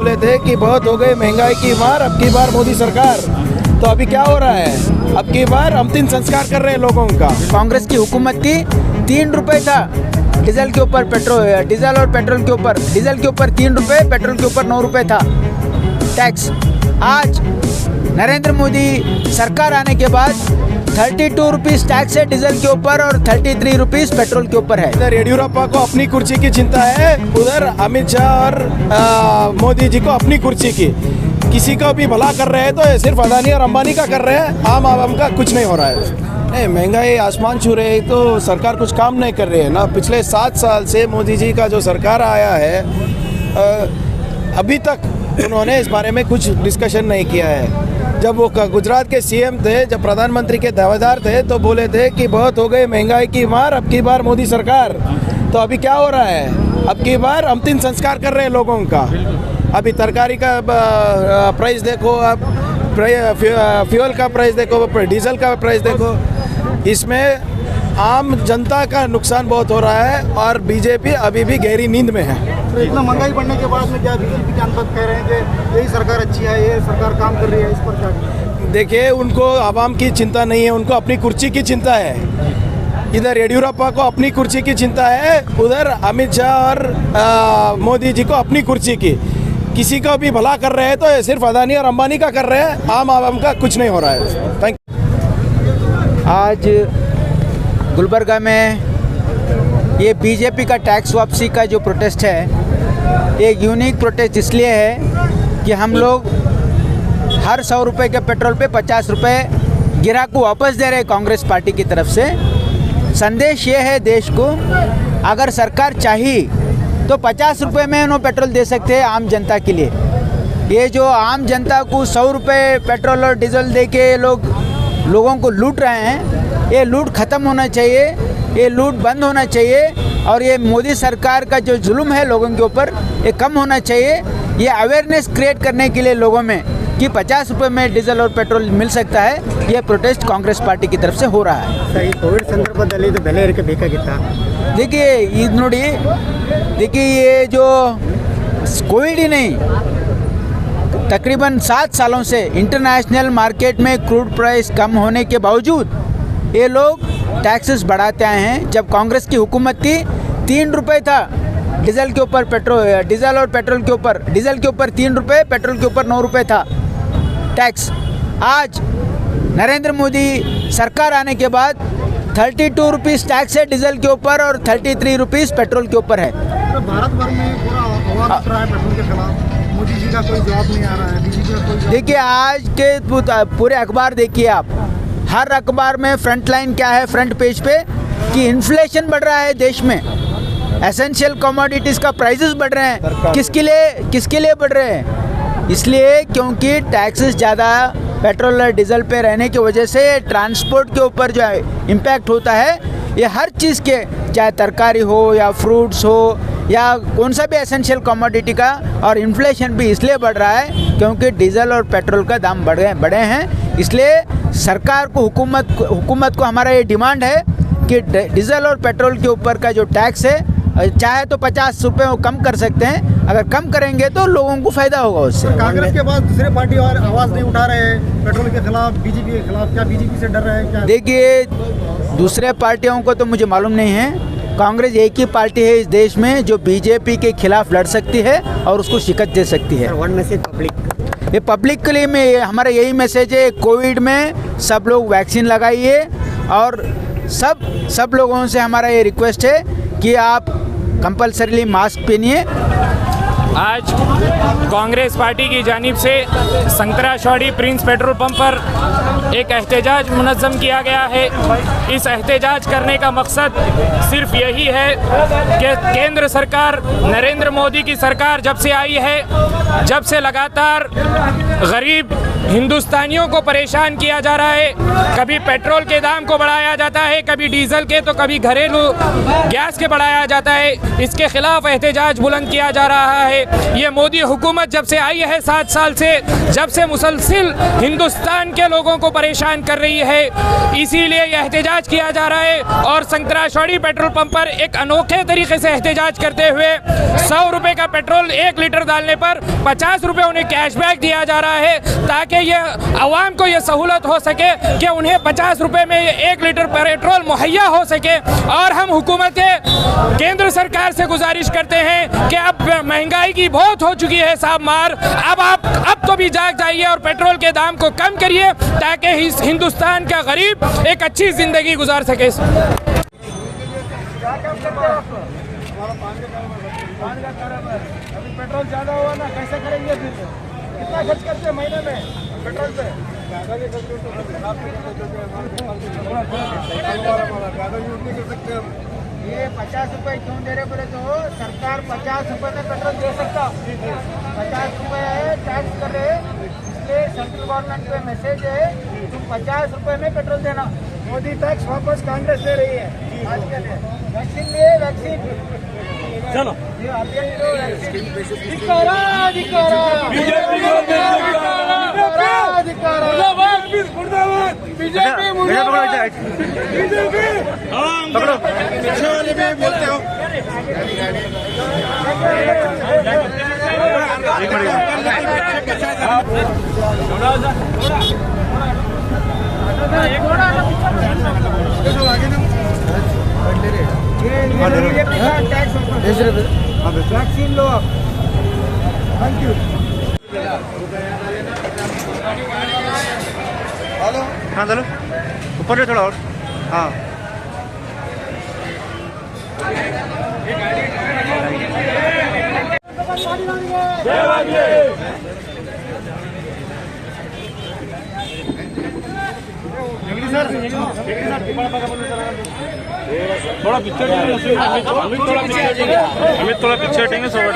बोले थे कि बहुत हो गए महंगाई की मार, अब की बार मोदी सरकार। तो अभी क्या हो रहा है? अब की बार अंतिम संस्कार कर रहे हैं लोगों का। कांग्रेस की हुकूमत थी, 3 रुपए था डीजल के ऊपर, डीजल और पेट्रोल के ऊपर, डीजल के ऊपर 3 रुपए, पेट्रोल के ऊपर 9 रुपए था टैक्स। आज नरेंद्र मोदी सरकार आने के बाद 32 रुपीज़ टैक्स है डीजल के ऊपर और 33 रुपीज़ पेट्रोल के ऊपर है। इधर येडियुरप्पा को अपनी कुर्सी की चिंता है, उधर अमित शाह और मोदी जी को अपनी कुर्सी की। किसी का भी भला कर रहे हैं तो सिर्फ अदानी और अंबानी का कर रहे हैं, आम आवाम का कुछ नहीं हो रहा है। नहीं, महंगाई आसमान छू रही है तो सरकार कुछ काम नहीं कर रही है ना। पिछले 7 साल से मोदी जी का जो सरकार आया है, अभी तक उन्होंने इस बारे में कुछ डिस्कशन नहीं किया है। जब वो गुजरात के सीएम थे, जब प्रधानमंत्री के दावेदार थे, तो बोले थे कि बहुत हो गए महंगाई की मार, अब की बार मोदी सरकार। तो अभी क्या हो रहा है? अब की बार अंतिम संस्कार कर रहे हैं लोगों का। अभी तरकारी का प्राइस देखो, आप फ्यूल का प्राइस देखो, डीजल का प्राइस देखो, इसमें आम जनता का नुकसान बहुत हो रहा है और बीजेपी अभी भी गहरी नींद में है। तो इतना महंगाई बढ़ने के बाद में क्या बीजेपी के अंदर कह रहे हैं कि यही सरकार अच्छी है, ये सरकार काम कर रही है, इस पर क्या? देखिए, उनको आवाम की चिंता नहीं है, उनको अपनी कुर्सी की चिंता है। इधर येडियुरप्पा को अपनी कुर्सी की चिंता है, उधर अमित शाह और मोदी जी को अपनी कुर्सी की। किसी का भी भला कर रहे हैं तो सिर्फ अदानी और अंबानी का कर रहे हैं, आम आवाम का कुछ नहीं हो रहा है। Thank you. आज गुलबर्गा में ये बीजेपी का टैक्स वापसी का जो प्रोटेस्ट है, एक यूनिक प्रोटेस्ट इसलिए है कि हम लोग हर 100 रुपये के पेट्रोल पे 50 रुपये गिराक को वापस दे रहे हैं कांग्रेस पार्टी की तरफ से। संदेश ये है देश को, अगर सरकार चाहिए तो 50 रुपये में उन्होंने पेट्रोल दे सकते हैं आम जनता के लिए। ये जो आम जनता को 100 रुपये पेट्रोल और डीजल दे के लोगों को लूट रहे हैं, ये लूट ख़त्म होना चाहिए, ये लूट बंद होना चाहिए और ये मोदी सरकार का जो जुल्म है लोगों के ऊपर, ये कम होना चाहिए। ये अवेयरनेस क्रिएट करने के लिए लोगों में कि 50 रुपये में डीजल और पेट्रोल मिल सकता है, ये प्रोटेस्ट कांग्रेस पार्टी की तरफ से हो रहा है। सही कोविड संदर्भದಲ್ಲಿ ಇದು ಬೆಲೆ ಏರಿಕೆ ಬೇಕಾಗಿತ್ತಾ? देखिए ये नोड़ी, देखिए ये जो कोविड ही नहीं, तकरीबन 7 सालों से इंटरनेशनल मार्केट में क्रूड प्राइस कम होने के बावजूद ये लोग टैक्सेस बढ़ाते आए हैं। जब कांग्रेस की हुकूमत थी, 3 रुपये था डीजल के ऊपर, डीजल और पेट्रोल के ऊपर, डीजल के ऊपर 3 रुपये, पेट्रोल के ऊपर 9 रुपये था टैक्स। आज नरेंद्र मोदी सरकार आने के बाद 32 रुपीज़ टैक्स है डीजल के ऊपर और 33 रुपीज़ पेट्रोल के ऊपर है। तो भारत भर में पूरा आवाज उठ रहा है पेट्रोल के खिलाफ, मोदी जी का कोई जवाब नहीं आ रहा है, बीजेपी का कोई। देखिए आज के पूरे अखबार देखिए आप, हर अखबार में फ्रंट लाइन क्या है, फ्रंट पेज पे कि इन्फ्लेशन बढ़ रहा है देश में, एसेंशियल कमोडिटीज़ का प्राइसेस बढ़ रहे हैं। किसके लिए बढ़ रहे हैं? इसलिए क्योंकि टैक्सेस ज़्यादा पेट्रोल और डीजल पे रहने की वजह से ट्रांसपोर्ट के ऊपर जो इम्पैक्ट होता है, ये हर चीज़ के, चाहे तरकारी हो या फ्रूट्स हो या कौन सा भी एसेंशियल कमोडिटी का, और इन्फ्लेशन भी इसलिए बढ़ रहा है क्योंकि डीजल और पेट्रोल का दाम बढ़े हैं। इसलिए सरकार को, हुकूमत को हमारा ये डिमांड है कि डीजल और पेट्रोल के ऊपर का जो टैक्स है, चाहे तो 50 रुपये वो कम कर सकते हैं। अगर कम करेंगे तो लोगों को फ़ायदा होगा उससे। कांग्रेस के बाद दूसरे पार्टी और आवाज़ नहीं उठा रहे हैं पेट्रोल के खिलाफ, बीजेपी के खिलाफ, क्या बीजेपी से डर रहे हैं क्या? देखिए, दूसरे पार्टियों को तो मुझे मालूम नहीं है। कांग्रेस एक ही पार्टी है इस देश में जो बीजेपी के खिलाफ लड़ सकती है और उसको शिकस्त दे सकती है। वन मैसेज पब्लिक, ये पब्लिक के लिए में हमारा यही मैसेज है, कोविड में सब लोग वैक्सीन लगाइए और सब लोगों से हमारा ये रिक्वेस्ट है कि आप कंपल्सरीली मास्क पहनिए। आज कांग्रेस पार्टी की जानिब से संतराशवाड़ी प्रिंस पेट्रोल पंप पर एक एहतजाज मुनज़्ज़म किया गया है। इस एहतजाज करने का मकसद सिर्फ यही है कि केंद्र सरकार, नरेंद्र मोदी की सरकार जब से आई है, जब से लगातार गरीब हिंदुस्तानियों को परेशान किया जा रहा है। कभी पेट्रोल के दाम को बढ़ाया जाता है, कभी डीजल के, तो कभी घरेलू गैस के बढ़ाया जाता है। इसके खिलाफ एहतजाज बुलंद किया जा रहा है। ये मोदी हुकूमत जब से आई है 7 साल से, जब से मुसलसिल हिंदुस्तान के लोगों को परेशान कर रही है। इसीलिए यह एहतजाज किया जा रहा है और संतराशौड़ी पेट्रोल पंप पर एक अनोखे तरीके से एहतजाज करते हुए 100 रुपये का पेट्रोल 1 लीटर डालने पर 50 रुपये उन्हें कैशबैक दिया जा रहा है, ताकि ये आवाम को ये सहूलत हो सके कि उन्हें 50 रुपये में 1 लीटर पेट्रोल मुहैया हो सके। और हम हुकूमत केंद्र सरकार से गुजारिश करते हैं कि अब महंगाई की बहुत हो चुकी है साहब मार, अब तो भी जाग जाइए और पेट्रोल के दाम को कम करिए ताकि इस हिंदुस्तान का गरीब एक अच्छी ज़िंदगी गुजार सके। पेट्रोल ज़्यादा हुआ ना, कैसे करेंगे फिर? कितना खर्च करते हैं महीने में पेट्रोल पे? ज़्यादा यूज नहीं कर सकते हम। ये 50 रुपए क्यों दे रहे बोले तो सरकार 50 रुपए में पेट्रोल दे सकता, 50 रुपए टैक्स कर रहे, इसलिए सेंट्रल गवर्नमेंट पे मैसेज है तुम 50 रुपए में पेट्रोल देना। मोदी टैक्स वापस कांग्रेस दे रही है आज के लिए। वैक्सीन लिए वैक्सीन चलो ये अभी तो वैक्सीन बोलते हो वैक्सीन लो आप। Thank you. हाँ चलो ऊपर ले थोड़ा और। हाँ थोड़ा पीछे अमित थोड़ा पीछे हटेंगे सरकार